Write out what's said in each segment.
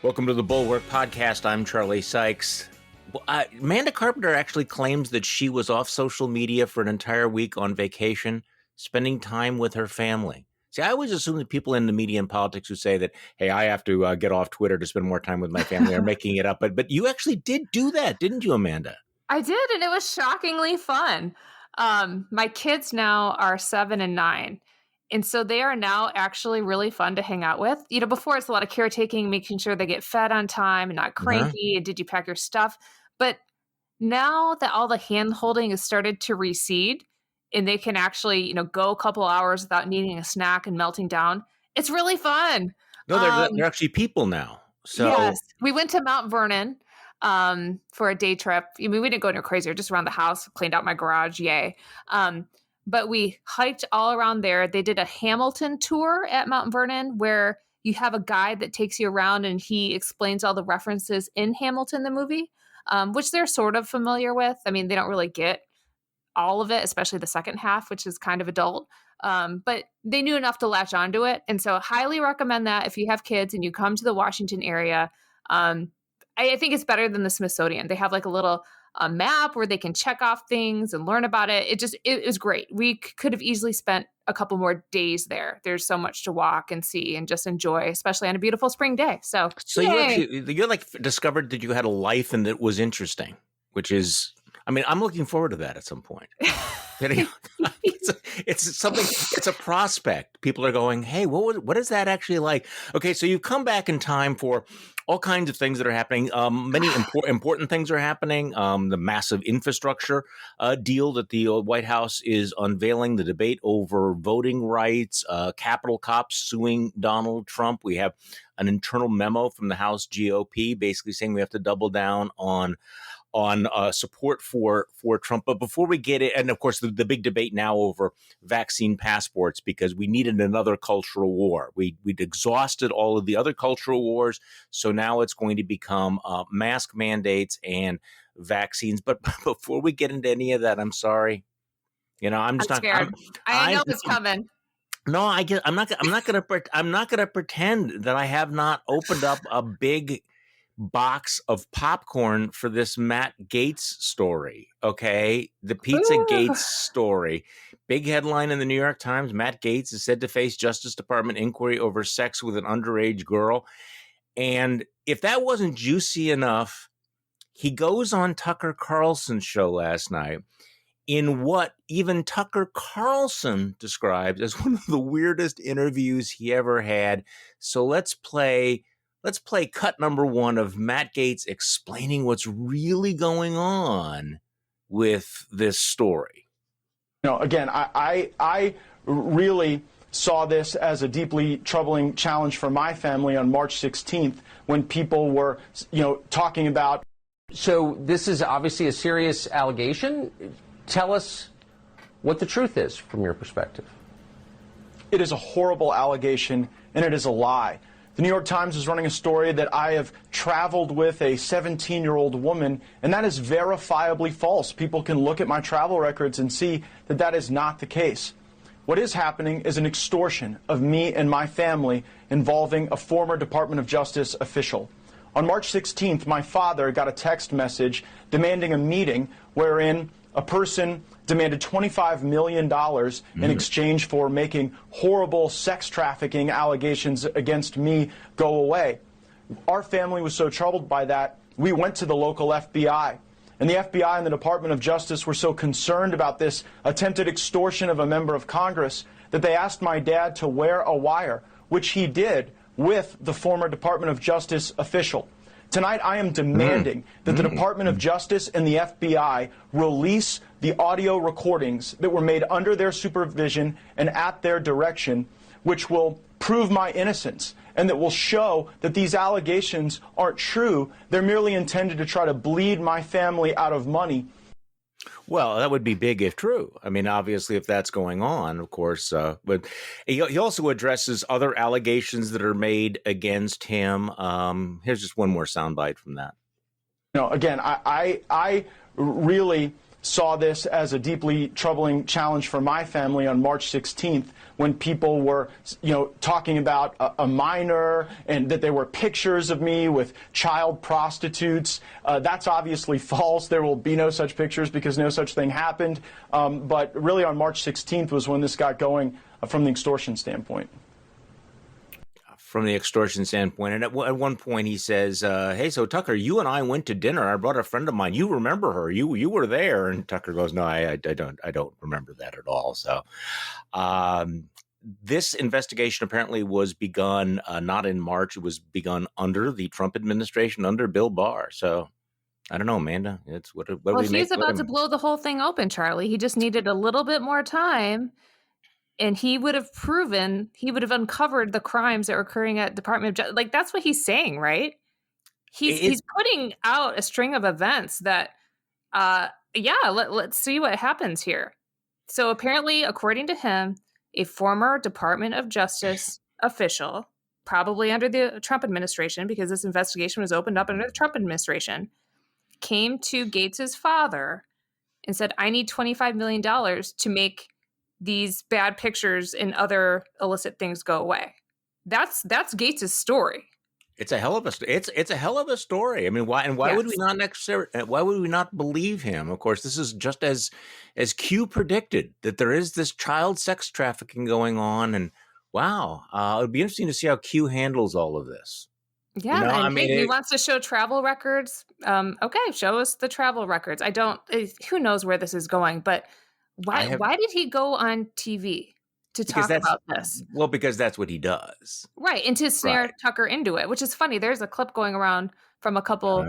Welcome to the Bulwark podcast. I'm Charlie Sykes. Amanda Carpenter actually claims that she was off social media for an entire week on vacation, spending time with her family. See, I always assume that people in the media and politics who say that, hey, I have to get off Twitter to spend more time with my family are making it up. But you actually did do that, didn't you, Amanda? I did, and it was shockingly fun. My kids now are 7 and 9. And so they are now actually really fun to hang out with. You know, before it's a lot of caretaking, making sure they get fed on time and not cranky. And did you pack your stuff? But now that all the hand holding has started to recede and they can actually, go a couple hours without needing a snack and melting down, it's really fun. No, they're actually people now. So Yes, we went to Mount Vernon for a day trip. I mean, we didn't go anywhere crazy, just around the house, cleaned out my garage, yay. But we hiked all around there. They did a Hamilton tour at Mount Vernon where you have a guide that takes you around and he explains all the references in Hamilton, the movie, which they're sort of familiar with. I mean, they don't really get all of it, especially the second half, which is kind of adult. But they knew enough to latch onto it. And so highly recommend that if you have kids and you come to the Washington area. I think it's better than the Smithsonian. They have like a little map where they can check off things and learn about it. It was great. We could have easily spent a couple more days there. There's so much to walk and see and just enjoy, especially on a beautiful spring day. So you like discovered that you had a life and that was interesting, which is, I mean, I'm looking forward to that at some point. It's a prospect. People are going, hey, what is that actually like? Okay, so you've come back in time for all kinds of things that are happening. Many important things are happening. The massive infrastructure deal that the White House is unveiling, the debate over voting rights, Capitol cops suing Donald Trump. We have an internal memo from the House GOP basically saying we have to double down on support for Trump. But before we get it, and of course, the big debate now over vaccine passports, because we needed another cultural war. We'd exhausted all of the other cultural wars. So now it's going to become mask mandates vaccines. But before we get into any of that, I'm sorry. I'm just not scared. I know it's coming. No, I'm not going to pretend that I have not opened up a big box of popcorn for this Matt Gaetz story. Okay. The Pizza Gaetz story. Big headline in the New York Times. Matt Gaetz is said to face Justice Department inquiry over sex with an underage girl. And if that wasn't juicy enough, he goes on Tucker Carlson's show last night in what even Tucker Carlson describes as one of the weirdest interviews he ever had. So let's play cut number 1 of Matt Gaetz explaining what's really going on with this story. Again, I really saw this as a deeply troubling challenge for my family on March 16th when people were, talking about. So this is obviously a serious allegation. Tell us what the truth is from your perspective. It is a horrible allegation, and it is a lie. The New York Times is running a story that I have traveled with a 17-year-old woman, and that is verifiably false. People can look at my travel records and see that that is not the case. What is happening is an extortion of me and my family involving a former Department of Justice official. On March 16th, my father got a text message demanding a meeting wherein a person demanded $25 million in exchange for making horrible sex trafficking allegations against me go away. Our family was so troubled by that, we went to the local FBI. And the FBI and the Department of Justice were so concerned about this attempted extortion of a member of Congress that they asked my dad to wear a wire, which he did with the former Department of Justice official. Tonight, I am demanding that the Department of Justice and the FBI release the audio recordings that were made under their supervision and at their direction, which will prove my innocence and that will show that these allegations aren't true. They're merely intended to try to bleed my family out of money. Well, that would be big if true. I mean, obviously, if that's going on, of course. But he also addresses other allegations that are made against him. Here's just one more soundbite from that. Again, I really saw this as a deeply troubling challenge for my family on March 16th when people were, talking about a minor and that there were pictures of me with child prostitutes. That's obviously false. There will be no such pictures because no such thing happened. But really on March 16th was when this got going from the extortion standpoint. From the extortion standpoint. And at one point he says, hey, so Tucker, you and I went to dinner. I brought a friend of mine. You remember her. You were there. And Tucker goes, no, I don't remember that at all. So this investigation apparently was begun not in March. It was begun under the Trump administration, under Bill Barr. So I don't know, Amanda. It's what well, we he's about to blow the whole thing open, Charlie. He just needed a little bit more time. And he would have uncovered the crimes that were occurring at Department of Justice. Like, that's what he's saying, right? He's putting out a string of events that, let's see what happens here. So apparently, according to him, a former Department of Justice official, probably under the Trump administration, because this investigation was opened up under the Trump administration, came to Gaetz's father and said, I need $25 million to make these bad pictures and other illicit things go away. That's Gaetz's story. It's a hell of a it's a hell of a story. I mean, why would we not why would we not believe him? Of course, this is just as Q predicted, that there is this child sex trafficking going on, and wow, it would be interesting to see how Q handles all of this. Yeah, he wants to show travel records. Okay, show us the travel records. Who knows where this is going, but why did he go on TV to talk about this? Well, because that's what he does. Right, and to snare Tucker into it, which is funny. There's a clip going around from a couple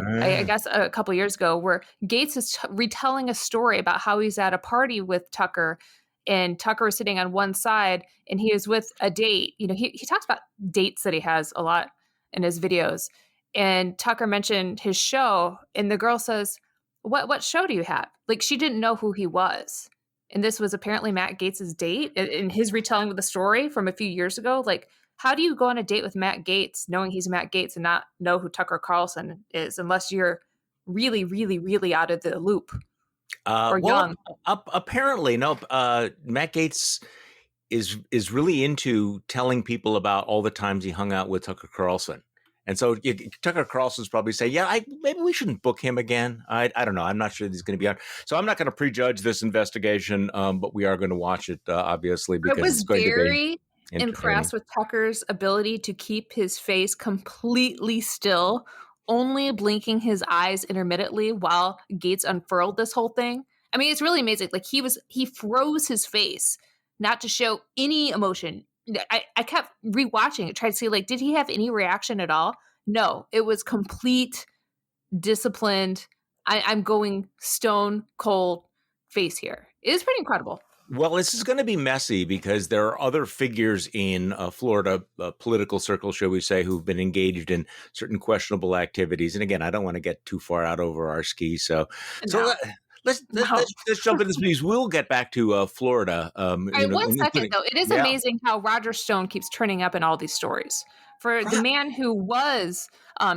years ago where Gaetz is retelling a story about how he's at a party with Tucker, and Tucker is sitting on one side, and he is with a date. He talks about dates that he has a lot in his videos, and Tucker mentioned his show, and the girl says, what show do you have? Like, she didn't know who he was. And this was apparently Matt Gaetz's date in his retelling of the story from a few years ago. Like, how do you go on a date with Matt Gaetz knowing he's Matt Gaetz and not know who Tucker Carlson is, unless you're really, really, really out of the loop or young? Apparently, no. Matt Gaetz is really into telling people about all the times he hung out with Tucker Carlson. And so Tucker Carlson's probably say, maybe we shouldn't book him again. I don't know. I'm not sure he's going to be on. So I'm not going to prejudge this investigation, but we are going to watch it, obviously, because it's going to be very impressed with Tucker's ability to keep his face completely still, only blinking his eyes intermittently while Gaetz unfurled this whole thing. I mean, it's really amazing. Like, he froze his face, not to show any emotion. I kept rewatching it, tried to see, like, did he have any reaction at all? No, it was complete, disciplined. I'm going stone cold face here. It is pretty incredible. Well, this is going to be messy because there are other figures in Florida political circles, shall we say, who've been engaged in certain questionable activities. And again, I don't want to get too far out over our skis. Let's jump into this piece. We'll get back to Florida. All right, 1 second, though. It is amazing how Roger Stone keeps turning up in all these stories. For the man who was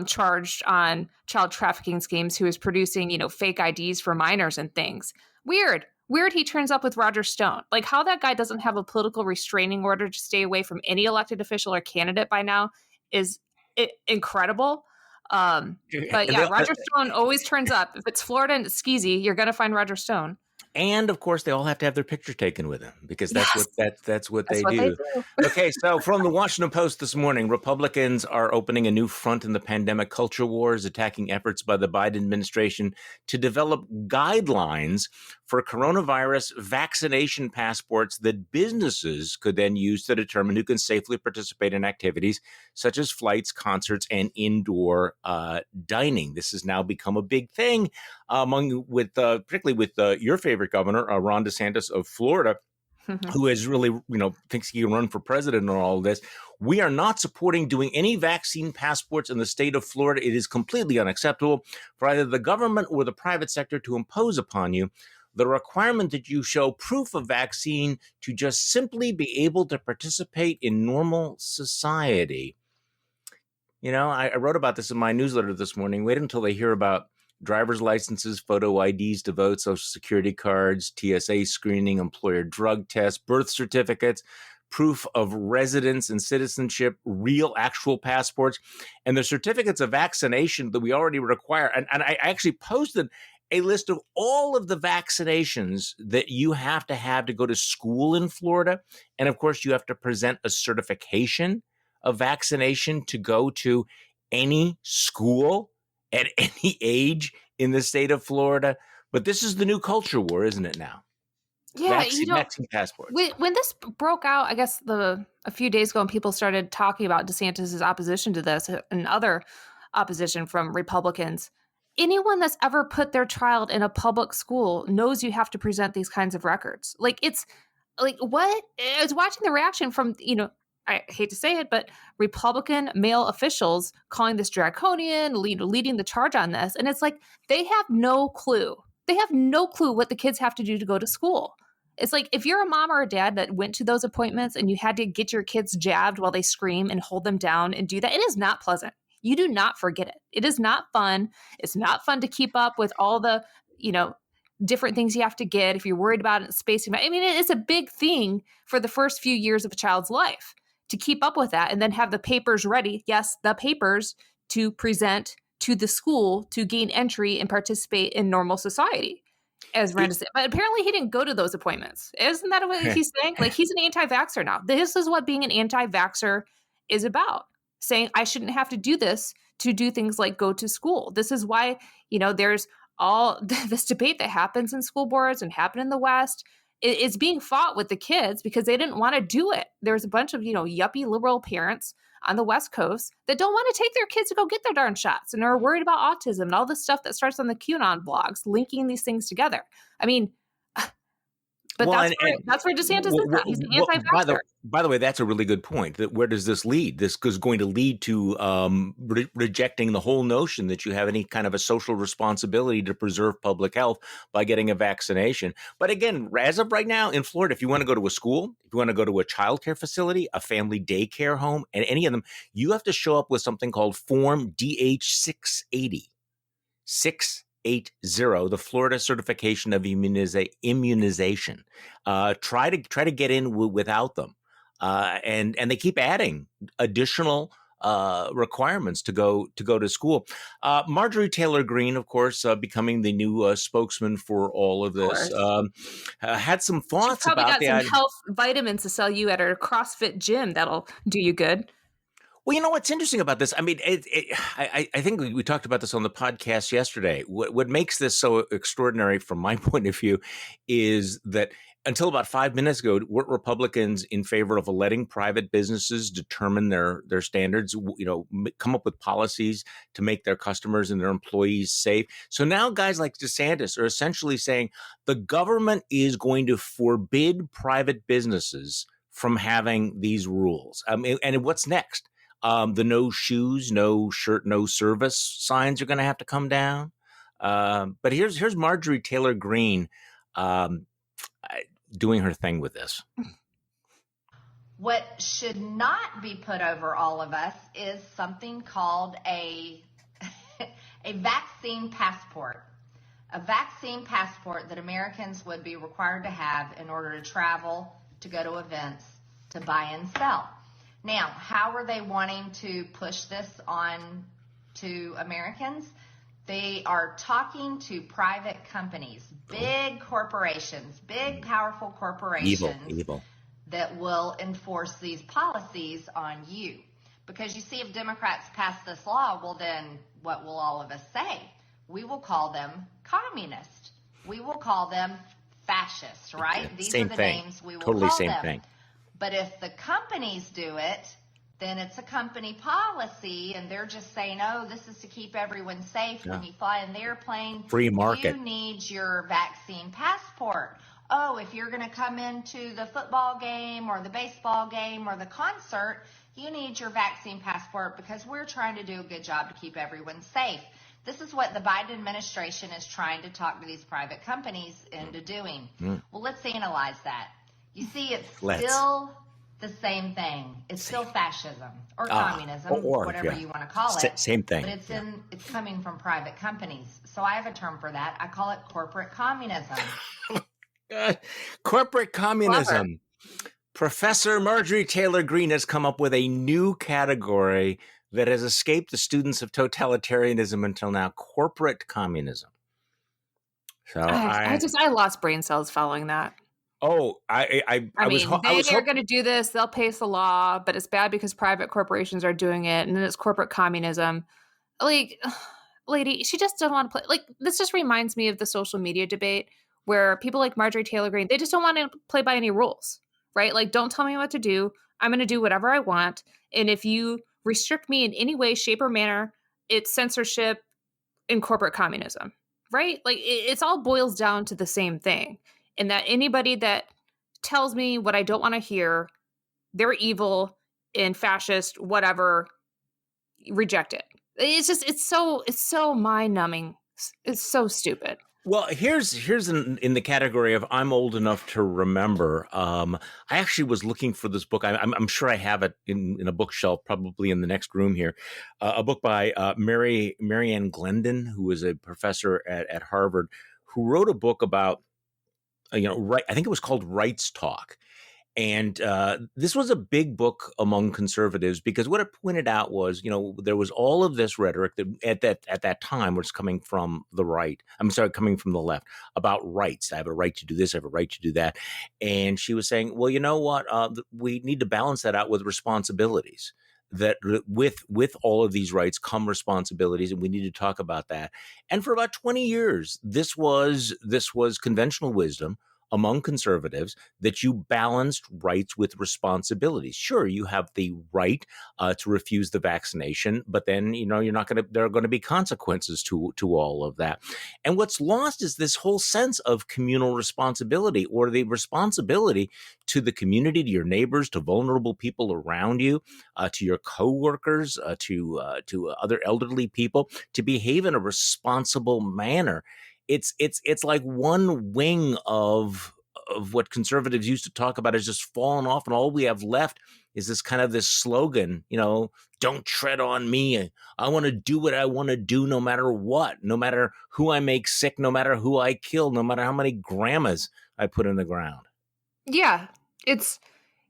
charged on child trafficking schemes, who is producing, fake IDs for minors and things. Weird he turns up with Roger Stone. Like, how that guy doesn't have a political restraining order to stay away from any elected official or candidate by now is incredible. But yeah, Roger Stone always turns up. If it's Florida and it's skeezy, you're going to find Roger Stone. And of course, they all have to have their picture taken with him because that's what they do. Okay, so from the Washington Post this morning, Republicans are opening a new front in the pandemic culture wars, attacking efforts by the Biden administration to develop guidelines for coronavirus vaccination passports that businesses could then use to determine who can safely participate in activities such as flights, concerts, and indoor dining. This has now become a big thing particularly with your favorite governor, Ron DeSantis of Florida, who is really, thinks he can run for president and all of this. We are not supporting doing any vaccine passports in the state of Florida. It is completely unacceptable for either the government or the private sector to impose upon you the requirement that you show proof of vaccine to just simply be able to participate in normal society. I wrote about this in my newsletter this morning. Wait until they hear about driver's licenses, photo IDs to vote, social security cards, TSA screening, employer drug tests, birth certificates, proof of residence and citizenship, real actual passports, and the certificates of vaccination that we already require. And I actually posted a list of all of the vaccinations that you have to go to school in Florida. And of course, you have to present a certification of vaccination to go to any school at any age in the state of Florida. But this is the new culture war, isn't it now? Yeah, vaccine passports. When this broke out, I guess a few days ago, and people started talking about DeSantis's opposition to this and other opposition from Republicans, anyone that's ever put their child in a public school knows you have to present these kinds of records. Like, it's like, what? I was watching the reaction from, I hate to say it, but Republican male officials calling this draconian, leading the charge on this. And it's like, they have no clue. They have no clue what the kids have to do to go to school. It's like, if you're a mom or a dad that went to those appointments and you had to get your kids jabbed while they scream and hold them down and do that, it is not pleasant. You do not forget it. It is not fun. It's not fun to keep up with all the, different things you have to get if you're worried about it, spacing. I mean, it's a big thing for the first few years of a child's life to keep up with that and then have the papers ready. Yes, the papers to present to the school to gain entry and participate in normal society, as Rand said. But apparently he didn't go to those appointments. Isn't that what he's saying? Like, he's an anti-vaxxer now. This is what being an anti-vaxxer is about. Saying I shouldn't have to do this to do things like go to school. This is why, there's all this debate that happens in school boards and happen in the West. It's being fought with the kids because they didn't want to do it. There's a bunch of, yuppie liberal parents on the West Coast that don't want to take their kids to go get their darn shots and are worried about autism and all this stuff that starts on the QAnon blogs, linking these things together. I mean, but that's where DeSantis is at. He's an anti-vaxxer. By the way, that's a really good point. That where does this lead? This is going to lead to rejecting the whole notion that you have any kind of a social responsibility to preserve public health by getting a vaccination. But again, as of right now in Florida, if you want to go to a school, if you want to go to a childcare facility, a family daycare home, and any of them, you have to show up with something called Form DH-680. 680, the Florida Certification of Immunization. Try to get in without them, and they keep adding additional requirements to go to school. Marjorie Taylor Greene, of course, becoming the new spokesman for all of this, had some thoughts about got some health vitamins to sell you at her CrossFit gym that'll do you good. Well, what's interesting about this? I mean, I think we talked about this on the podcast yesterday. What makes this so extraordinary from my point of view is that until about 5 minutes ago, weren't Republicans in favor of letting private businesses determine their standards, come up with policies to make their customers and their employees safe? So now guys like DeSantis are essentially saying the government is going to forbid private businesses from having these rules. And what's next? The no shoes, no shirt, no service signs are going to have to come down. But here's Marjorie Taylor Greene doing her thing with this. What should not be put over all of us is something called a vaccine passport. A vaccine passport that Americans would be required to have in order to travel, to go to events, to buy and sell. Now, how are they wanting to push this on to Americans? They are talking to private companies, big corporations, big powerful corporations evil. That will enforce these policies on you. Because you see, if Democrats pass this law, well then what will all of us say? We will call them communist. We will call them fascist, right? These are the names we will call them. Totally same thing. But if the companies do it, then it's a company policy, and they're just saying, oh, this is to keep everyone safe. When you fly in the airplane, free market. You need your vaccine passport. Oh, if you're going to come into the football game or the baseball game or the concert, you need your vaccine passport because we're trying to do a good job to keep everyone safe. This is what the Biden administration is trying to talk to these private companies into doing. Well, let's analyze that. You see, it's still the same thing. It's still fascism or communism, whatever you want to call it. Same thing. But it's coming from private companies. So I have a term for that. I call it corporate communism. Corporate communism. Clever. Professor Marjorie Taylor Greene has come up with a new category that has escaped the students of totalitarianism until now: corporate communism. So I lost brain cells following that. Oh, I mean, they're going to do this. They'll pace the law, but it's bad because private corporations are doing it, and then it's corporate communism. Like, lady, she just doesn't want to play. Like, this just reminds me of the social media debate where people like Marjorie Taylor Greene, they just don't want to play by any rules, right? Like, don't tell me what to do. I'm going to do whatever I want, and if you restrict me in any way, shape, or manner, it's censorship and corporate communism, right? Like, it's all boils down to the same thing. And that anybody that tells me what I don't want to hear, they're evil and fascist, whatever, reject it. It's so mind numbing. It's so stupid. Well, here's in the category of I'm old enough to remember. I actually was looking for this book. I'm sure I have it in a bookshelf, probably in the next room here. A book by Marianne Glendon, who is a professor at Harvard, who wrote a book about right. I think it was called Rights Talk. And this was a big book among conservatives because what it pointed out was, there was all of this rhetoric that at that time was coming from the right. Coming from the left about rights. I have a right to do this. I have a right to do that. And she was saying, well, you know what? We need to balance that out with responsibilities. That with all of these rights come responsibilities, and we need to talk about that. And for about 20 years, this was conventional wisdom among conservatives that you balanced rights with responsibilities. Sure, you have the right to refuse the vaccination, but then you're not going to. There are going to be consequences to all of that. And what's lost is this whole sense of communal responsibility, or the responsibility to the community, to your neighbors, to vulnerable people around you, to your coworkers, to other elderly people, to behave in a responsible manner. It's like one wing of what conservatives used to talk about has just fallen off, and all we have left is this slogan, don't tread on me. I want to do what I want to do no matter what, no matter who I make sick, no matter who I kill, no matter how many grandmas I put in the ground. Yeah, it's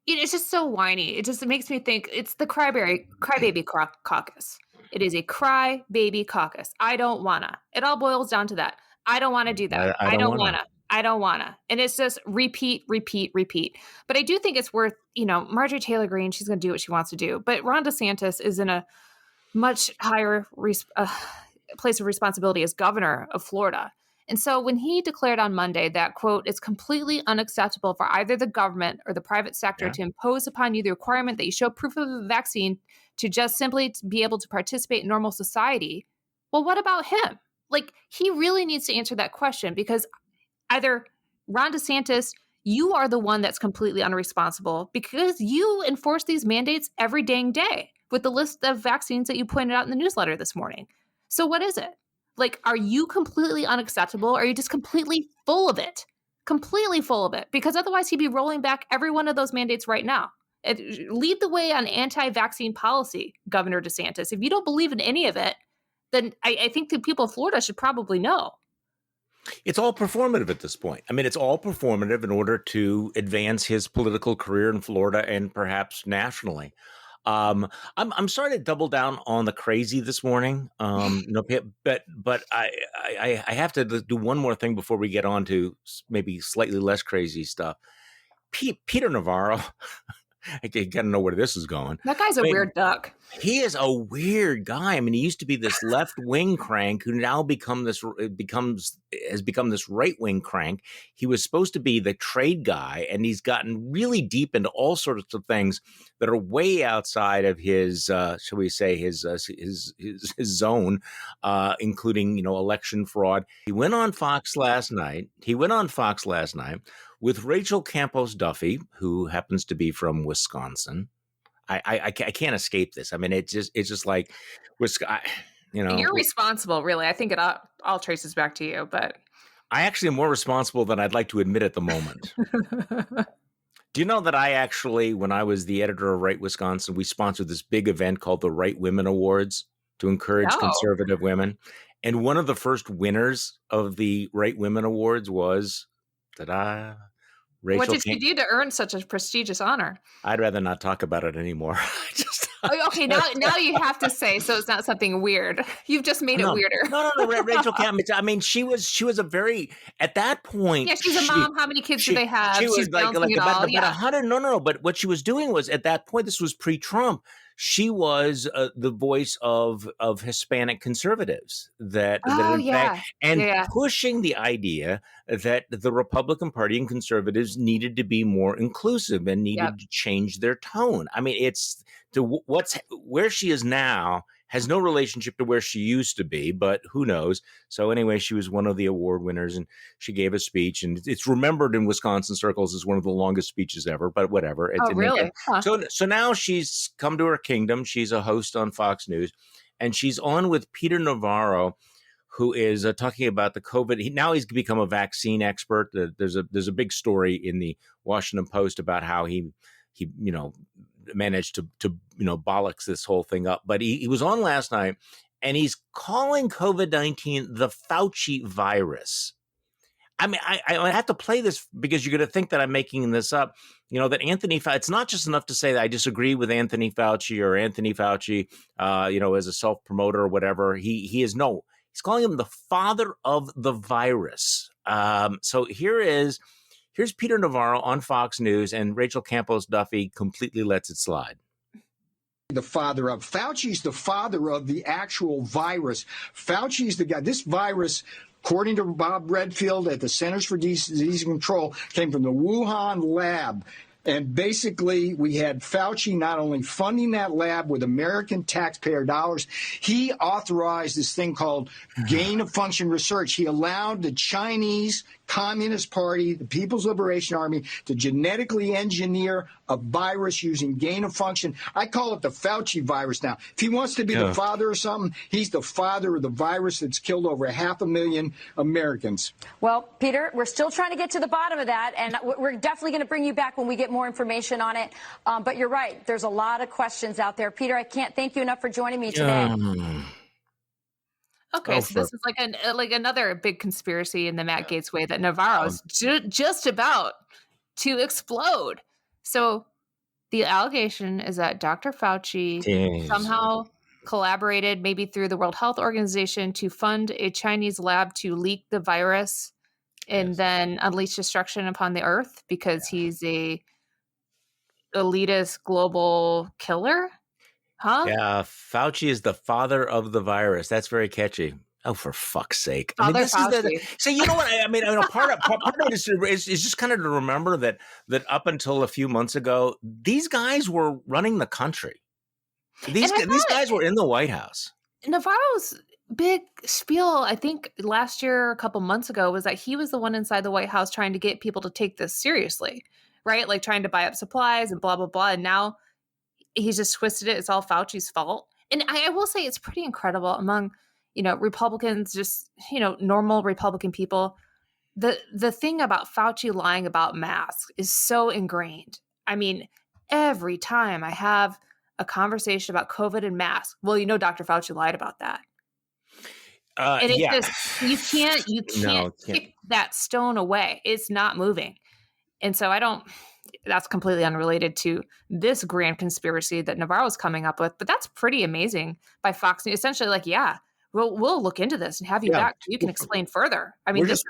just so whiny. It makes me think it's the Crybaby Caucus. It is a Crybaby Caucus. I don't wanna. It all boils down to that. I don't want to do that. I don't want to. I don't want to. And it's just repeat. But I do think it's worth, Marjorie Taylor Greene, she's going to do what she wants to do. But Ron DeSantis is in a much higher place of responsibility as governor of Florida. And so when he declared on Monday that, quote, it's completely unacceptable for either the government or the private sector to impose upon you the requirement that you show proof of the vaccine to just simply be able to participate in normal society. Well, what about him? Like, he really needs to answer that question, because either Ron DeSantis, you are the one that's completely unresponsible because you enforce these mandates every dang day with the list of vaccines that you pointed out in the newsletter this morning. So what is it? Like, are you completely unacceptable? Or are you just completely full of it? Completely full of it. Because otherwise he'd be rolling back every one of those mandates right now. Lead the way on anti-vaccine policy, Governor DeSantis. If you don't believe in any of it, then I think the people of Florida should probably know. It's all performative at this point. I mean, it's all performative in order to advance his political career in Florida and perhaps nationally. I'm sorry to double down on the crazy this morning, but I have to do one more thing before we get on to maybe slightly less crazy stuff. Peter Navarro. I got to know where this is going. That guy's a weird duck. He is a weird guy. I mean, he used to be this left-wing crank who now has become this right-wing crank. He was supposed to be the trade guy, and he's gotten really deep into all sorts of things that are way outside of his, shall we say, his zone, including election fraud. He went on Fox last night. With Rachel Campos Duffy, who happens to be from Wisconsin. I can't escape this. I mean, it's just like, You're responsible, really. I think it all traces back to you, but I actually am more responsible than I'd like to admit at the moment. Do you know that I actually, when I was the editor of Right Wisconsin, we sponsored this big event called the Right Women Awards to encourage No. conservative women. And one of the first winners of the Right Women Awards was, ta-da, Rachel. What did she do to earn such a prestigious honor? I'd rather not talk about it anymore. Okay, now you have to say, so it's not something weird. You've just made it weirder. No. Rachel Campbell. I mean, she was a very, at that point. Yeah, she's a mom. How many kids do they have? She was She's like balancing it all. about 100. No. But what she was doing was, at that point, this was pre-Trump. She was the voice of Hispanic conservatives pushing the idea that the Republican Party and conservatives needed to be more inclusive and needed to change their tone. I mean, where she is now has no relationship to where she used to be, but who knows? So anyway, she was one of the award winners, and she gave a speech, and it's remembered in Wisconsin circles as one of the longest speeches ever, but whatever. Really? Huh. So now she's come to her kingdom. She's a host on Fox News, and she's on with Peter Navarro, who is talking about the COVID. Now he's become a vaccine expert. There's a big story in the Washington Post about how he managed to bollocks this whole thing up. But he was on last night, and he's calling COVID-19 the Fauci virus. I mean, I have to play this because you're going to think that I'm making this up. That Anthony Fauci, it's not just enough to say that I disagree with Anthony Fauci or Anthony Fauci, as a self-promoter or whatever. He's calling him the father of the virus. So here's Peter Navarro on Fox News, and Rachel Campos Duffy completely lets it slide. The father of Fauci's the father of the actual virus. Fauci's the guy. This virus, according to Bob Redfield at the Centers for Disease Control, came from the Wuhan lab. And basically, we had Fauci not only funding that lab with American taxpayer dollars, he authorized this thing called gain of function research. He allowed the Chinese Communist Party, the People's Liberation Army, to genetically engineer a virus using gain of function. I call it the Fauci virus now. If he wants to be the father of something, he's the father of the virus that's killed over 500,000 Americans. Well, Peter, we're still trying to get to the bottom of that, and we're definitely going to bring you back when we get more information on it. But you're right. There's a lot of questions out there. Peter, I can't thank you enough for joining me today. Okay, so this is like another big conspiracy in the Matt Gaetz way that Navarro's just about to explode. So the allegation is that Dr. Fauci somehow collaborated, maybe through the World Health Organization, to fund a Chinese lab to leak the virus and then unleash destruction upon the earth because he's a elitist global killer. Huh? Yeah, Fauci is the father of the virus. That's very catchy. Oh, for fuck's sake! Father So you know what? I mean, part of it is just kind of to remember that up until a few months ago, these guys were running the country. These guys were in the White House. Navarro's big spiel, I think last year, a couple months ago, was that he was the one inside the White House trying to get people to take this seriously, right? Like trying to buy up supplies and blah, blah, blah. And now he's just twisted it. It's all Fauci's fault. And I will say it's pretty incredible among, Republicans, just, normal Republican people. The thing about Fauci lying about masks is so ingrained. I mean, every time I have a conversation about COVID and masks, well, Dr. Fauci lied about that. And it's just, you can't kick that stone away. It's not moving. And so that's completely unrelated to this grand conspiracy that Navarro's coming up with, but that's pretty amazing by Fox News. Essentially we'll look into this and have you back. You can explain further. I mean, this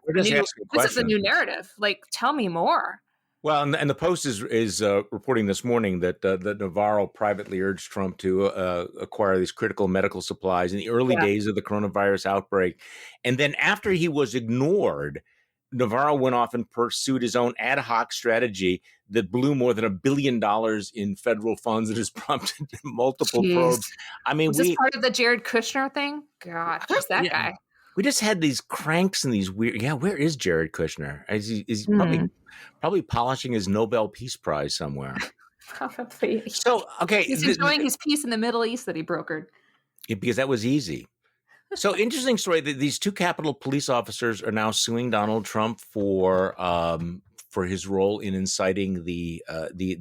is a new narrative. Like, tell me more. Well, and the Post is reporting this morning that Navarro privately urged Trump to acquire these critical medical supplies in the early days of the coronavirus outbreak. And then after he was ignored, Navarro went off and pursued his own ad hoc strategy that blew more than $1 billion in federal funds that has prompted multiple probes. I mean, was this part of the Jared Kushner thing? God, who's that guy? We just had these cranks and these weird. Yeah, where is Jared Kushner? He's probably polishing his Nobel Peace Prize somewhere. Probably. So okay, he's enjoying his peace in the Middle East that he brokered. Because that was easy. So interesting story that these two Capitol police officers are now suing Donald Trump for for his role in inciting the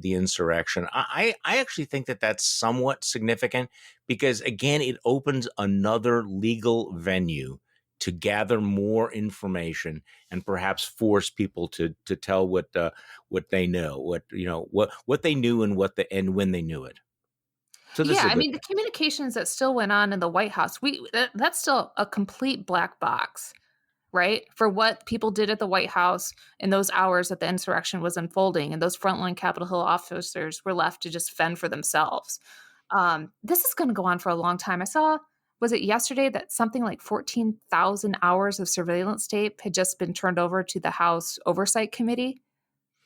insurrection. I actually think that that's somewhat significant because, again, it opens another legal venue to gather more information and perhaps force people to tell what they know, what they knew and when they knew it. So this Yeah, is a I good mean, the communications that still went on in the White House, that's still a complete black box, right? For what people did at the White House in those hours that the insurrection was unfolding, and those frontline Capitol Hill officers were left to just fend for themselves. This is going to go on for a long time. I saw, was it yesterday, that something like 14,000 hours of surveillance tape had just been turned over to the House Oversight Committee.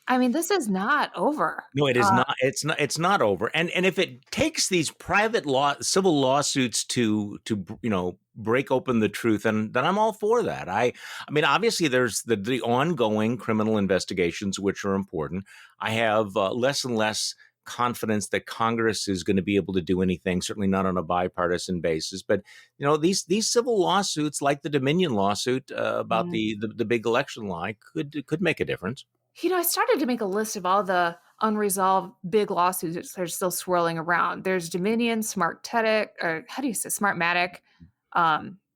I mean, this is not over. No, it is not. It's not over. And if it takes these civil lawsuits to break open the truth, and then I'm all for that. I mean, obviously, there's the ongoing criminal investigations, which are important. I have less and less confidence that Congress is going to be able to do anything. Certainly not on a bipartisan basis. But these civil lawsuits, like the Dominion lawsuit about the big election lie, could make a difference. I started to make a list of all the unresolved big lawsuits that are still swirling around. There's Dominion, Smartmatic,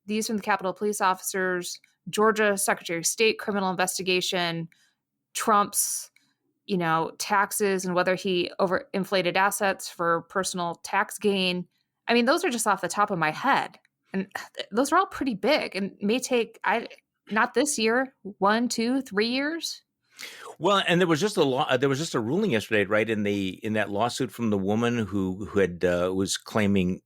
these from the Capitol Police officers, Georgia Secretary of State criminal investigation, Trump's, taxes and whether he overinflated assets for personal tax gain. I mean, those are just off the top of my head. And those are all pretty big and may take, not this year, 1, 2, 3 years. Well, and there was just a ruling yesterday, right, in that lawsuit from the woman who had was claiming,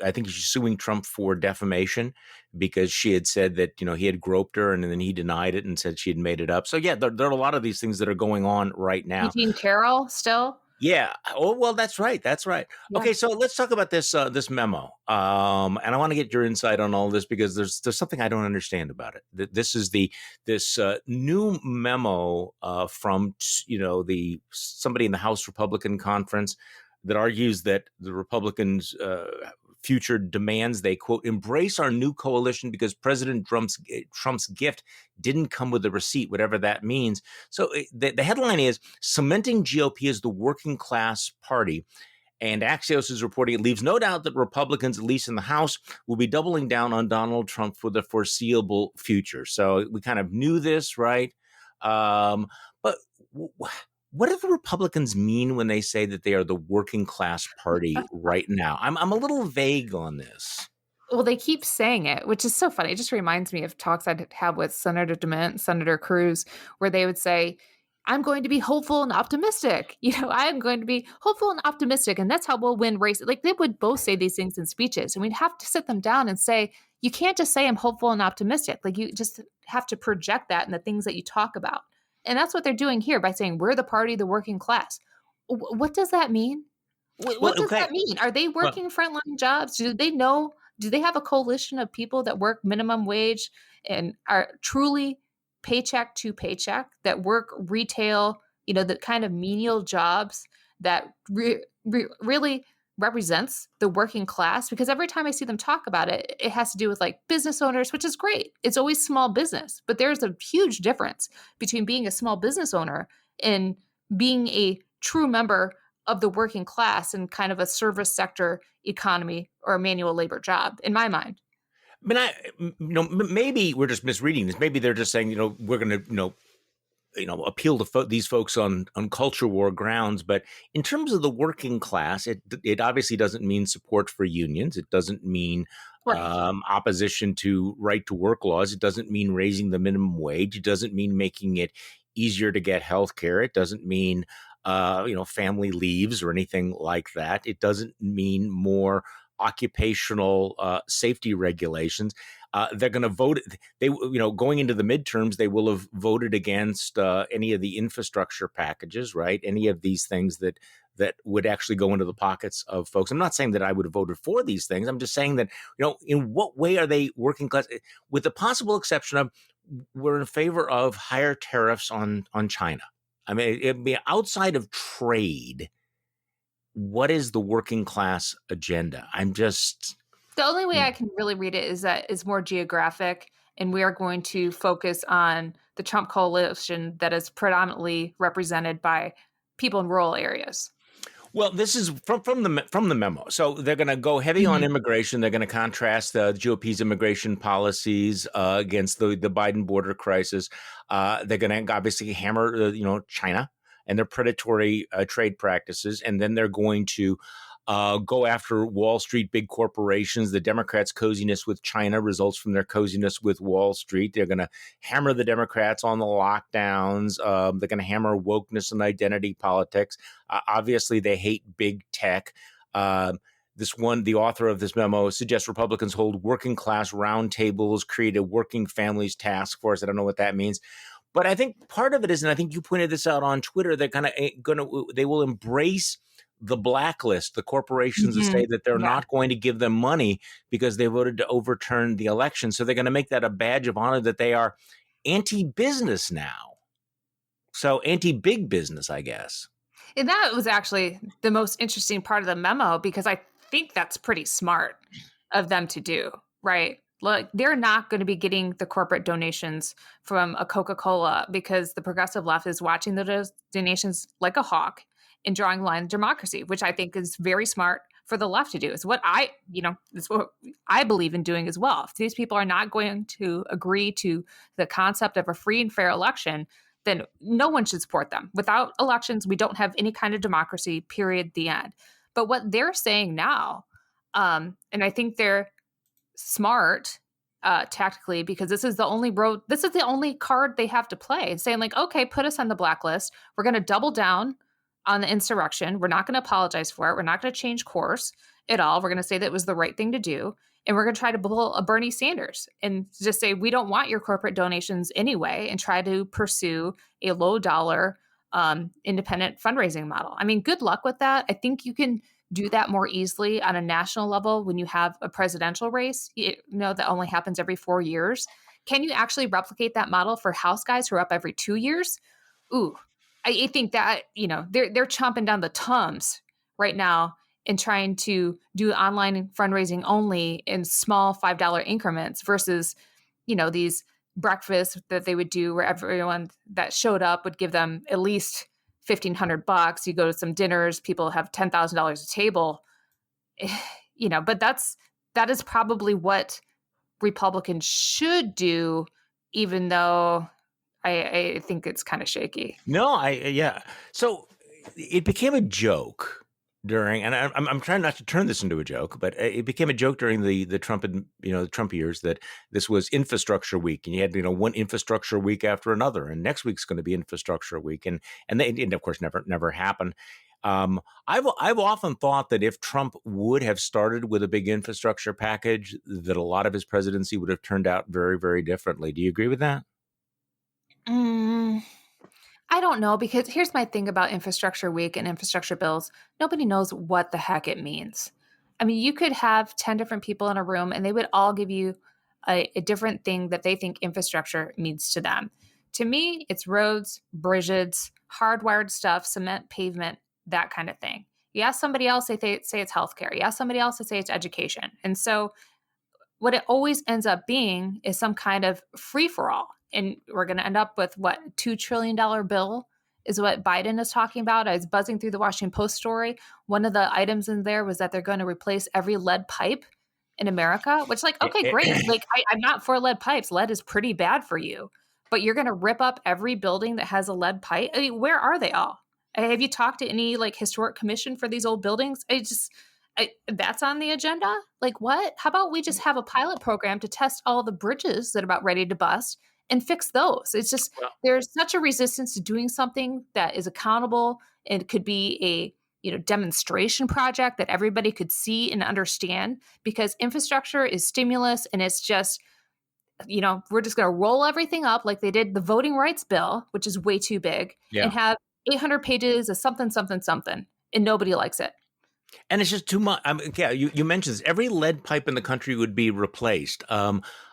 I think she's suing Trump for defamation because she had said that he had groped her and then he denied it and said she had made it up. So yeah, there are a lot of these things that are going on right now. Eugene Carroll still. Yeah. Oh, well, that's right. That's right. Yeah. Okay, so let's talk about this memo. And I want to get your insight on all this because there's something I don't understand about it. This is this new memo from somebody in the House Republican Conference that argues that the Republicans' future demands they, quote, embrace our new coalition because President Trump's gift didn't come with a receipt, whatever that means. So the headline is cementing GOP as the working class party. And Axios is reporting it leaves no doubt that Republicans, at least in the House, will be doubling down on Donald Trump for the foreseeable future. So we kind of knew this, right? But what do the Republicans mean when they say that they are the working class party right now? I'm a little vague on this. Well, they keep saying it, which is so funny. It just reminds me of talks I'd had with Senator DeMint, Senator Cruz, where they would say, I'm going to be hopeful and optimistic. I'm going to be hopeful and optimistic. And that's how we'll win races. Like, they would both say these things in speeches. And we'd have to sit them down and say, you can't just say I'm hopeful and optimistic. Like, you just have to project that in the things that you talk about. And that's what they're doing here by saying we're the party of the working class. What does that mean? What does that mean? Are they working frontline jobs? Do they know? Do they have a coalition of people that work minimum wage and are truly paycheck to paycheck, that work retail, the kind of menial jobs that really represents the working class? Because every time I see them talk about it, it has to do with like business owners, which is great. It's always small business, but there's a huge difference between being a small business owner and being a true member of the working class and kind of a service sector economy or a manual labor job, in my mind. I mean, maybe we're just misreading this. Maybe they're just saying, we're going to, appeal to these folks on culture war grounds. But in terms of the working class, it obviously doesn't mean support for unions. It doesn't mean opposition to right to work laws. It doesn't mean raising the minimum wage. It doesn't mean making it easier to get health care. It doesn't mean, family leaves or anything like that. It doesn't mean more occupational safety regulations. They're going to vote. Going into the midterms, they will have voted against any of the infrastructure packages, right? Any of these things that would actually go into the pockets of folks. I'm not saying that I would have voted for these things. I'm just saying that, in what way are they working class? With the possible exception of we're in favor of higher tariffs on China. I mean, it'd be outside of trade. What is the working class agenda? The only way I can really read it is that it's more geographic, and we are going to focus on the Trump coalition that is predominantly represented by people in rural areas. Well, this is from the memo. So they're going to go heavy on immigration. They're going to contrast the GOP's immigration policies against the Biden border crisis. They're going to obviously hammer China and their predatory trade practices, and then they're going to go after Wall Street, big corporations. The Democrats' coziness with China results from their coziness with Wall Street. They're going to hammer the Democrats on the lockdowns. They're going to hammer wokeness and identity politics. Obviously, they hate big tech. The author of this memo suggests Republicans hold working class roundtables, create a working families task force. I don't know what that means. But I think part of it is, and I think you pointed this out on Twitter, they will embrace the blacklist, the corporations that say that they're not going to give them money because they voted to overturn the election. So they're going to make that a badge of honor that they are anti-business now. So anti-big business, I guess. And that was actually the most interesting part of the memo, because I think that's pretty smart of them to do, right? Like, they're not going to be getting the corporate donations from a Coca-Cola because the progressive left is watching those donations like a hawk and drawing line of democracy, which I think is very smart for the left to do. It's what I believe in doing as well. If these people are not going to agree to the concept of a free and fair election, then no one should support them. Without elections, we don't have any kind of democracy, period, the end. But what they're saying now, and I think they're smart tactically, because this is the only card they have to play. It's saying, like, okay, put us on the blacklist. We're going to double down on the insurrection. We're not going to apologize for it. We're not going to change course at all. We're going to say that it was the right thing to do. And we're going to try to pull a Bernie Sanders and just say, we don't want your corporate donations anyway, and try to pursue a low dollar independent fundraising model. I mean, good luck with that. I think you can do that more easily on a national level when you have a presidential race, that only happens every 4 years. Can you actually replicate that model for House guys who are up every 2 years? Ooh, I think that, they're chomping down the tums right now and trying to do online fundraising only in small $5 increments versus, these breakfasts that they would do where everyone that showed up would give them at least $1,500. You go to some dinners, people have $10,000 a table, but that is probably what Republicans should do, even though I think it's kind of shaky. No, So it became a joke during, and I'm trying not to turn this into a joke, but it became a joke during the Trump the Trump years that this was infrastructure week, and you had one infrastructure week after another, and next week's going to be infrastructure week, and of course never happened. I've often thought that if Trump would have started with a big infrastructure package, that a lot of his presidency would have turned out very, very differently. Do you agree with that? I don't know, because here's my thing about infrastructure week and infrastructure bills. Nobody knows what the heck it means. I mean, you could have 10 different people in a room and they would all give you a different thing that they think infrastructure means to them. To me, it's roads, bridges, hardwired stuff, cement, pavement, that kind of thing. You ask somebody else, they say it's healthcare. You ask somebody else, they say it's education. And so what it always ends up being is some kind of free-for-all. And we're going to end up with what, $2 trillion bill is what Biden is talking about. I was buzzing through the Washington Post story. One of the items in there was that they're going to replace every lead pipe in America, which, like, okay, great. Like, I'm not for lead pipes. Lead is pretty bad for you. But you're going to rip up every building that has a lead pipe? I mean, where are they all? Have you talked to any, historic commission for these old buildings? That's on the agenda? Like, what? How about we just have a pilot program to test all the bridges that are about ready to bust and fix those? It's just, there's such a resistance to doing something that is accountable and could be a demonstration project that everybody could see and understand, because infrastructure is stimulus, and it's just, we're just going to roll everything up like they did the voting rights bill, which is way too big, and have 800 pages of something, and nobody likes it. And it's just too much. Yeah, you mentioned this. Every lead pipe in the country would be replaced.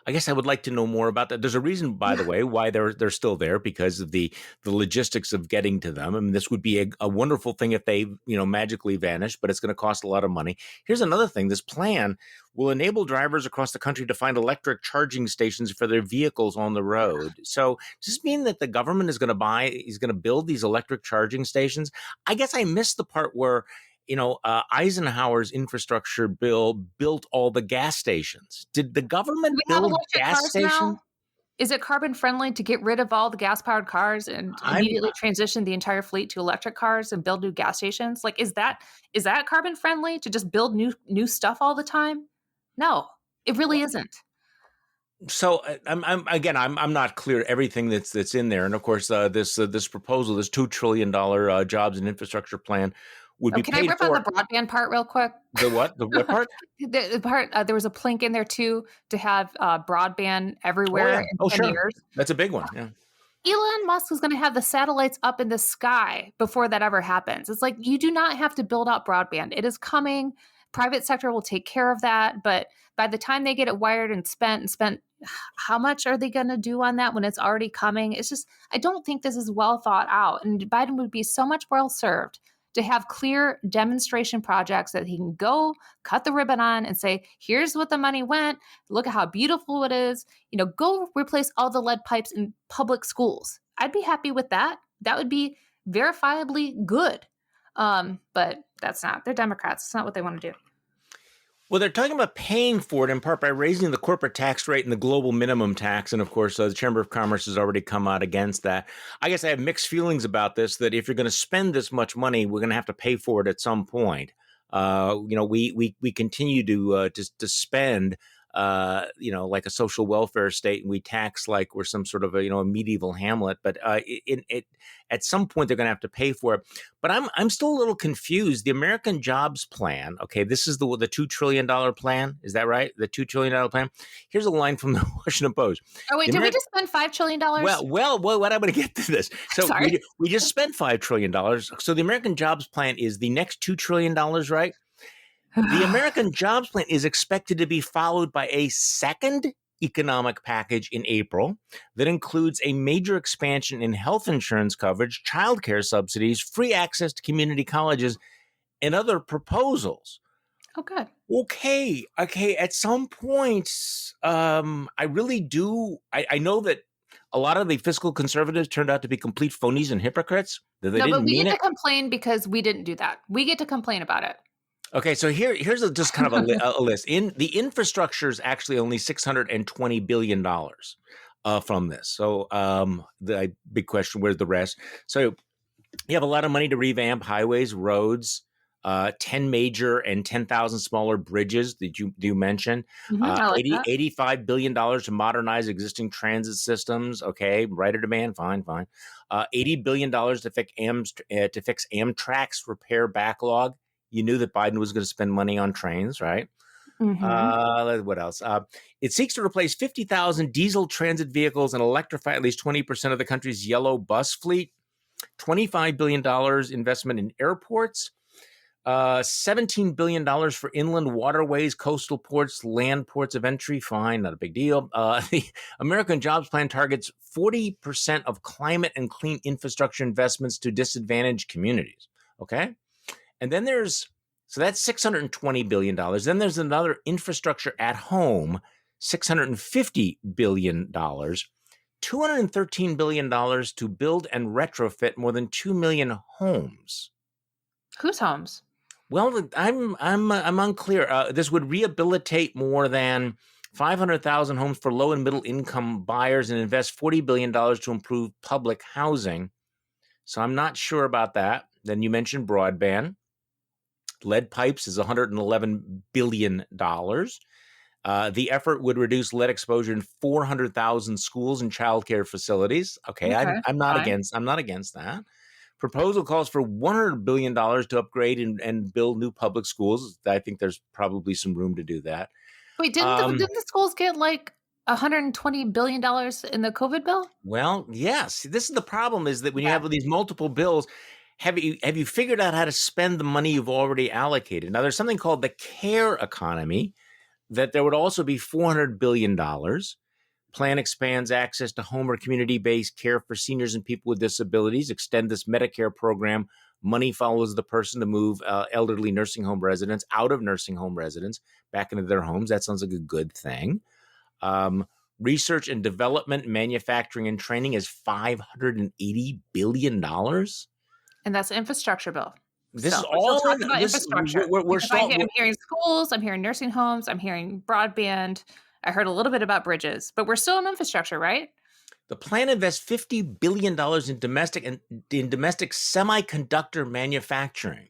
I guess I would like to know more about that. There's a reason, by the way, why they're still there, because of the logistics of getting to them. I mean, this would be a wonderful thing if they magically vanish, but it's going to cost a lot of money. Here's another thing: this plan will enable drivers across the country to find electric charging stations for their vehicles on the road. So does this mean that the government is going to build these electric charging stations? I guess I missed the part where Eisenhower's infrastructure bill built all the gas stations. Did the government We have build electric gas cars stations? now. Is it carbon friendly to get rid of all the gas powered cars and immediately transition the entire fleet to electric cars and build new gas stations? Like, is that carbon friendly to just build new stuff all the time? No, it really isn't. So I'm not clear everything that's in there, and of course this proposal, this $2 trillion jobs and infrastructure plan, would be Can paid I rip for. on the broadband part real quick? The what? The what part? The part there was a plink in there too to have broadband everywhere in 10 years. That's a big one. Yeah. Elon Musk is going to have the satellites up in the sky before that ever happens. It's like, you do not have to build out broadband. It is coming. Private sector will take care of that. But by the time they get it wired and spent, how much are they going to do on that when it's already coming? It's just, I don't think this is well thought out. And Biden would be so much well served to have clear demonstration projects that he can go cut the ribbon on and say, here's what the money went. Look at how beautiful it is. Go replace all the lead pipes in public schools. I'd be happy with that. That would be verifiably good. But that's not. They're Democrats. It's not what they want to do. Well, they're talking about paying for it in part by raising the corporate tax rate and the global minimum tax. And of course, the Chamber of Commerce has already come out against that. I guess I have mixed feelings about this, that if you're going to spend this much money, we're going to have to pay for it at some point. We continue to spend, like a social welfare state, and we tax like we're some sort of a medieval Hamlet. But at some point they're going to have to pay for it. But I'm still a little confused. The American Jobs Plan. Okay, this is the $2 trillion plan. Is that right? The $2 trillion plan. Here's a line from the Washington Post. Oh wait, did we just spend $5 trillion? Well, what I'm going to get to this. So we just spent $5 trillion. So the American Jobs Plan is the next $2 trillion, right? The American Jobs Plan is expected to be followed by a second economic package in April that includes a major expansion in health insurance coverage, childcare subsidies, free access to community colleges, and other proposals. Oh, good. Okay. At some point, I really do. I know that a lot of the fiscal conservatives turned out to be complete phonies and hypocrites. That they didn't but we mean get it. to complain because we didn't do that. We get to complain about it. Okay, so here's just kind of a list. The infrastructure is actually only $620 billion from this. So the big question, where's the rest? So you have a lot of money to revamp highways, roads, 10 major and 10,000 smaller bridges that you mentioned. $85 billion to modernize existing transit systems. Okay, rider demand, fine. $80 billion to fix Amtrak's repair backlog. You knew that Biden was going to spend money on trains, right? Mm-hmm. What else? It seeks to replace 50,000 diesel transit vehicles and electrify at least 20% of the country's yellow bus fleet. $25 billion investment in airports. $17 billion for inland waterways, coastal ports, land ports of entry. Fine, not a big deal. The American Jobs Plan targets 40% of climate and clean infrastructure investments to disadvantaged communities. Okay? And then that's $620 billion. Then there's another infrastructure at home, $650 billion, $213 billion to build and retrofit more than 2 million homes. Whose homes? Well, I'm unclear. This would rehabilitate more than 500,000 homes for low and middle income buyers and invest $40 billion to improve public housing. So I'm not sure about that. Then you mentioned broadband. Lead pipes is $111 billion. The effort would reduce lead exposure in 400,000 schools and childcare facilities. Okay. I'm not against that. Proposal calls for $100 billion to upgrade and build new public schools. I think there's probably some room to do that. Wait, didn't the schools get like $120 billion in the COVID bill? Well, yes. This is the problem, is that when you have these multiple bills, have you figured out how to spend the money you've already allocated? Now, there's something called the care economy that there would also be $400 billion. Plan expands access to home or community-based care for seniors and people with disabilities. Extend this Medicare program. Money follows the person to move elderly nursing home residents out of nursing home residents back into their homes. That sounds like a good thing. Research and development, manufacturing and training is $580 billion. And that's an infrastructure bill. This so is we're all still talking about infrastructure. I'm hearing schools, I'm hearing nursing homes, I'm hearing broadband. I heard a little bit about bridges, but we're still in infrastructure, right? The plan invests $50 billion in domestic semiconductor manufacturing.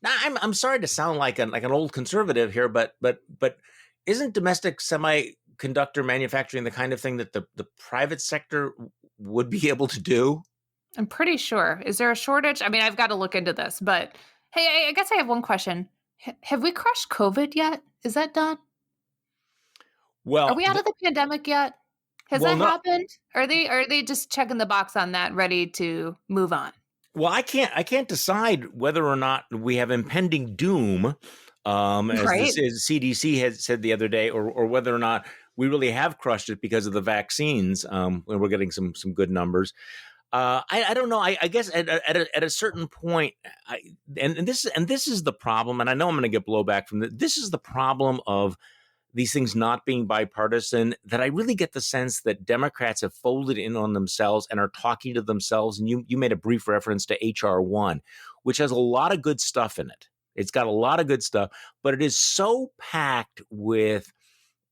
Now, I'm sorry to sound like an old conservative here, but isn't domestic semiconductor manufacturing the kind of thing that the private sector would be able to do? I'm pretty sure. Is there a shortage? I mean, I've got to look into this, but hey, I guess I have one question. Have we crushed COVID yet? Is that done? Well, are we out of the pandemic yet? Has that happened? Are they just checking the box on that, ready to move on? Well, I can't decide whether or not we have impending doom, as the CDC has said the other day, or whether or not we really have crushed it because of the vaccines. And we're getting some good numbers. I don't know. I guess at a certain point, and this is the problem. And I know I'm going to get blowback from this. This is the problem of these things not being bipartisan, that I really get the sense that Democrats have folded in on themselves and are talking to themselves. And you made a brief reference to H.R. 1, which has a lot of good stuff in it. It's got a lot of good stuff, but it is so packed with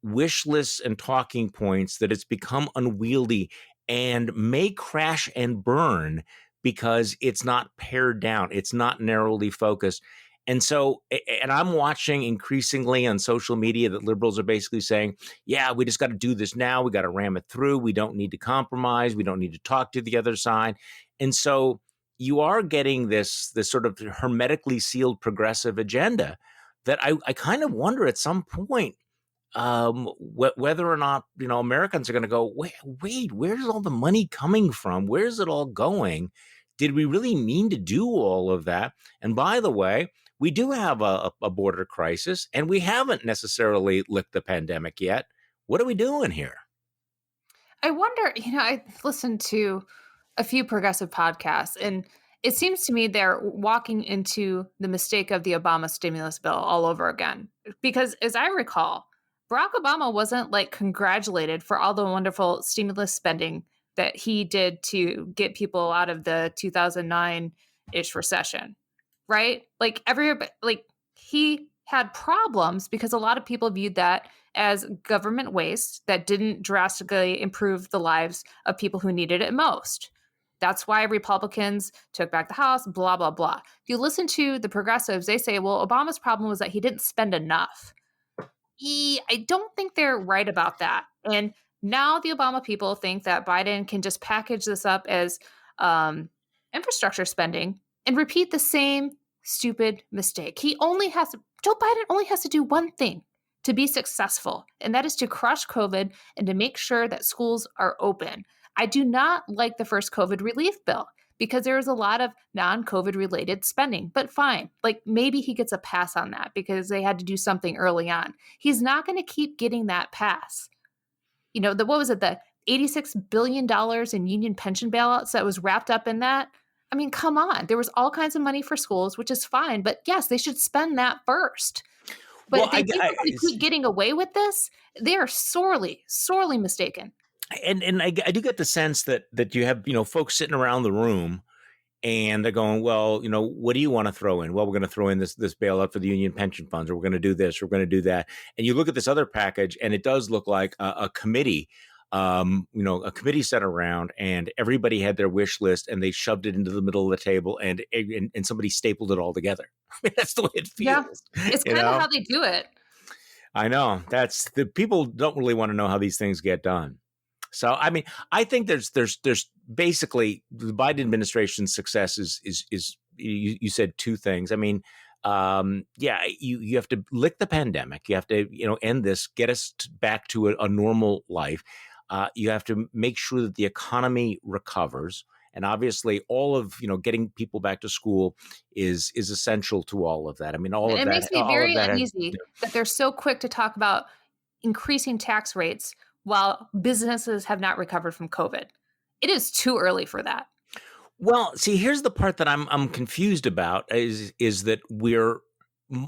wish lists and talking points that it's become unwieldy and may crash and burn because it's not pared down. It's not narrowly focused. And so, and I'm watching increasingly on social media that liberals are basically saying, yeah, we just got to do this now. We got to ram it through. We don't need to compromise. We don't need to talk to the other side. And so you are getting this sort of hermetically sealed progressive agenda that I kind of wonder at some point whether or not, Americans are going to go, wait, where's all the money coming from? Where's it all going? Did we really mean to do all of that? And by the way, we do have a border crisis, and we haven't necessarily licked the pandemic yet. What are we doing here? I wonder, I listened to a few progressive podcasts, and it seems to me they're walking into the mistake of the Obama stimulus bill all over again. Because as I recall, Barack Obama wasn't congratulated for all the wonderful stimulus spending that he did to get people out of the 2009-ish recession. Right? He had problems because a lot of people viewed that as government waste that didn't drastically improve the lives of people who needed it most. That's why Republicans took back the House, blah, blah, blah. If you listen to the progressives, they say, well, Obama's problem was that he didn't spend enough. I don't think they're right about that. And now the Obama people think that Biden can just package this up as infrastructure spending and repeat the same stupid mistake. Joe Biden only has to do one thing to be successful, and that is to crush COVID and to make sure that schools are open. I do not like the first COVID relief bill because there was a lot of non-COVID related spending, but fine. Maybe he gets a pass on that because they had to do something early on. He's not going to keep getting that pass. What was it? The $86 billion in union pension bailouts that was wrapped up in that. I mean, come on. There was all kinds of money for schools, which is fine. But yes, they should spend that first. But if they think they're going to keep getting away with this, they are sorely, sorely mistaken. And I do get the sense that you have, folks sitting around the room and they're going, well, what do you want to throw in? Well, we're going to throw in this bailout for the union pension funds, or we're going to do this, or we're going to do that. And you look at this other package and it does look like a committee. A committee sat around and everybody had their wish list and they shoved it into the middle of the table and somebody stapled it all together. I mean, that's the way it feels. Yeah, it's kind of how they do it. I know. That's the people don't really want to know how these things get done. So, I mean, I think there's basically the Biden administration's success is you said two things. I mean, you have to lick the pandemic. You have to, end this, get us back to a normal life. You have to make sure that the economy recovers. And obviously all of, getting people back to school is essential to all of that. I mean, It makes me very uneasy that they're so quick to talk about increasing tax rates while businesses have not recovered from COVID. It is too early for that. Well, see, here's the part that I'm confused about is that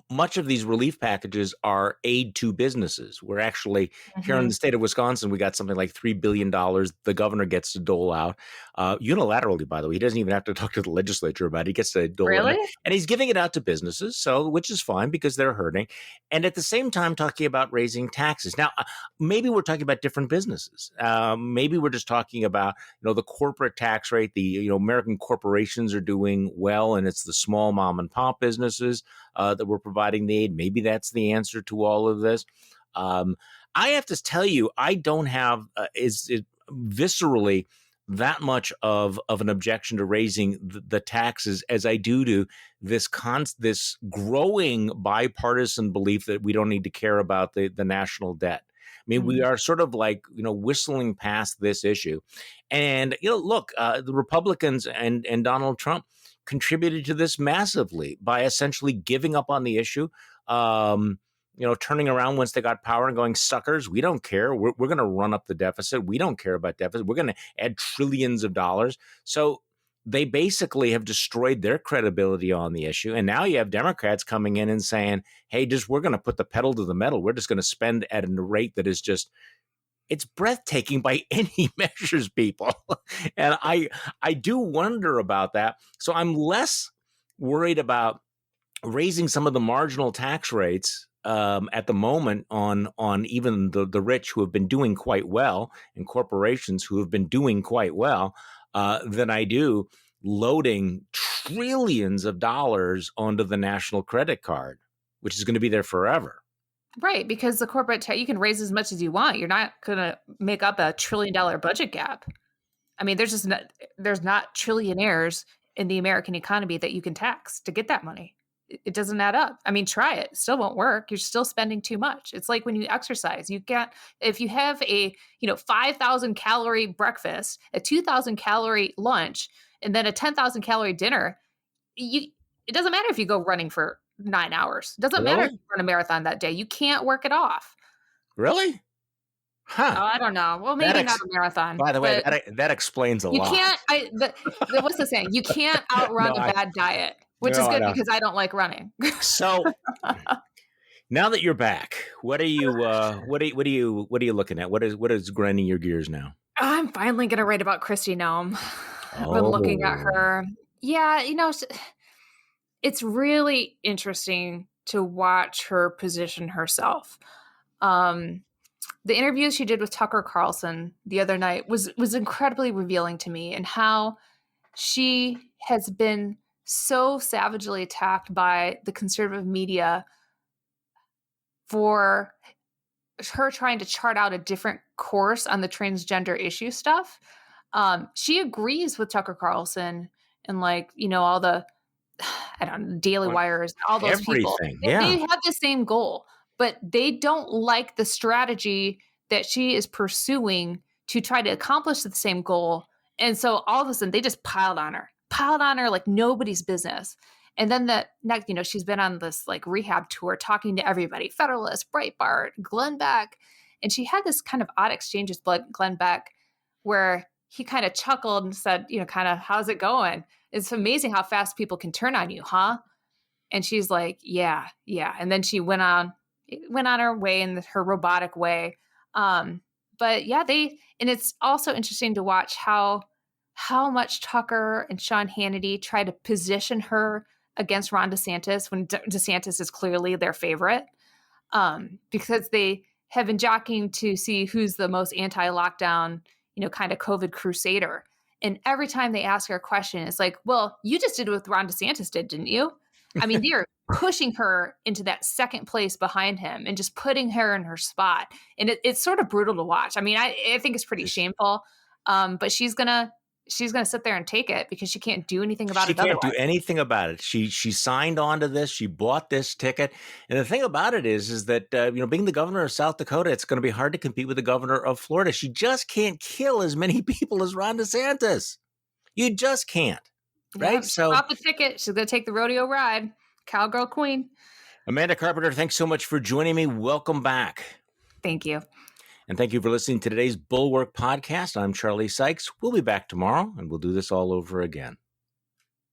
much of these relief packages are aid to businesses. We're actually here in the state of Wisconsin, we got something like $3 billion the governor gets to dole out unilaterally, by the way. He doesn't even have to talk to the legislature about it. He gets to dole it out. And he's giving it out to businesses, which is fine because they're hurting. And at the same time, talking about raising taxes. Now, maybe we're talking about different businesses. Maybe we're just talking about, the corporate tax rate. The, American corporations are doing well, and it's the small mom and pop businesses that we're providing the aid. Maybe that's the answer to all of this. I have to tell you, I don't have viscerally that much of an objection to raising the taxes as I do to this growing bipartisan belief that we don't need to care about the national debt. I mean, we are sort of like, whistling past this issue. And, look, the Republicans and Donald Trump contributed to this massively by essentially giving up on the issue, turning around once they got power and going, suckers, we don't care. We're going to run up the deficit. We don't care about deficit. We're going to add trillions of dollars. So they basically have destroyed their credibility on the issue. And now you have Democrats coming in and saying, hey, we're going to put the pedal to the metal. We're just going to spend at a rate that is just, it's breathtaking by any measures, people. And I do wonder about that. So I'm less worried about raising some of the marginal tax rates at the moment on even the rich who have been doing quite well and corporations who have been doing quite well than I do loading trillions of dollars onto the national credit card, which is going to be there forever. Right, because the corporate you can raise as much as you want. You're not going to make up $1 trillion budget gap. I mean, there's not trillionaires in the American economy that you can tax to get that money. It doesn't add up. I mean, try it. It still won't work. You're still spending too much. It's like when you exercise. You can't, if you have a 5,000 calorie breakfast, a 2,000 calorie lunch, and then a 10,000 calorie dinner, it doesn't matter if you go running for 9 hours. It doesn't matter if you run a marathon that day. You can't work it off. Really? Huh. Oh, I don't know. Well, maybe not a marathon. By the way, that explains a lot. You can't, what's the saying? You can't outrun a bad diet, which is good because I don't like running. So now that you're back, what are you looking at? What is grinding your gears now? I'm finally going to write about Kristi Noem. I've been looking at her. Yeah, it's really interesting to watch her position herself. The interview she did with Tucker Carlson the other night was incredibly revealing to me, and how she has been so savagely attacked by the conservative media for her trying to chart out a different course on the transgender issue stuff. She agrees with Tucker Carlson and all the, I don't know, Daily Wires, all those people. Yeah. They have the same goal, but they don't like the strategy that she is pursuing to try to accomplish the same goal. And so all of a sudden they just piled on her like nobody's business. And then the next, she's been on this rehab tour talking to everybody, Federalist, Breitbart, Glenn Beck. And she had this kind of odd exchange with Glenn Beck where he kind of chuckled and said, kind of, how's it going? It's amazing how fast people can turn on you, huh? And she's like, yeah. And then she went on her way in her robotic way. But yeah, and it's also interesting to watch how much Tucker and Sean Hannity try to position her against Ron DeSantis when DeSantis is clearly their favorite, because they have been jockeying to see who's the most anti-lockdown, kind of COVID crusader. And every time they ask her a question, it's like, well, you just did what Ron DeSantis did, didn't you? I mean, they're pushing her into that second place behind him and just putting her in her spot. And it's sort of brutal to watch. I mean, I think it's pretty shameful. But she's gonna sit there and take it because she can't do anything about it. She can't do anything about it. She signed on to this. She bought this ticket. And the thing about it is that, being the governor of South Dakota, it's going to be hard to compete with the governor of Florida. She just can't kill as many people as Ron DeSantis. You just can't. Right? Yeah, So off the ticket. She's going to take the rodeo ride. Cowgirl queen. Amanda Carpenter, thanks so much for joining me. Welcome back. Thank you. And thank you for listening to today's Bulwark podcast. I'm Charlie Sykes. We'll be back tomorrow, and we'll do this all over again.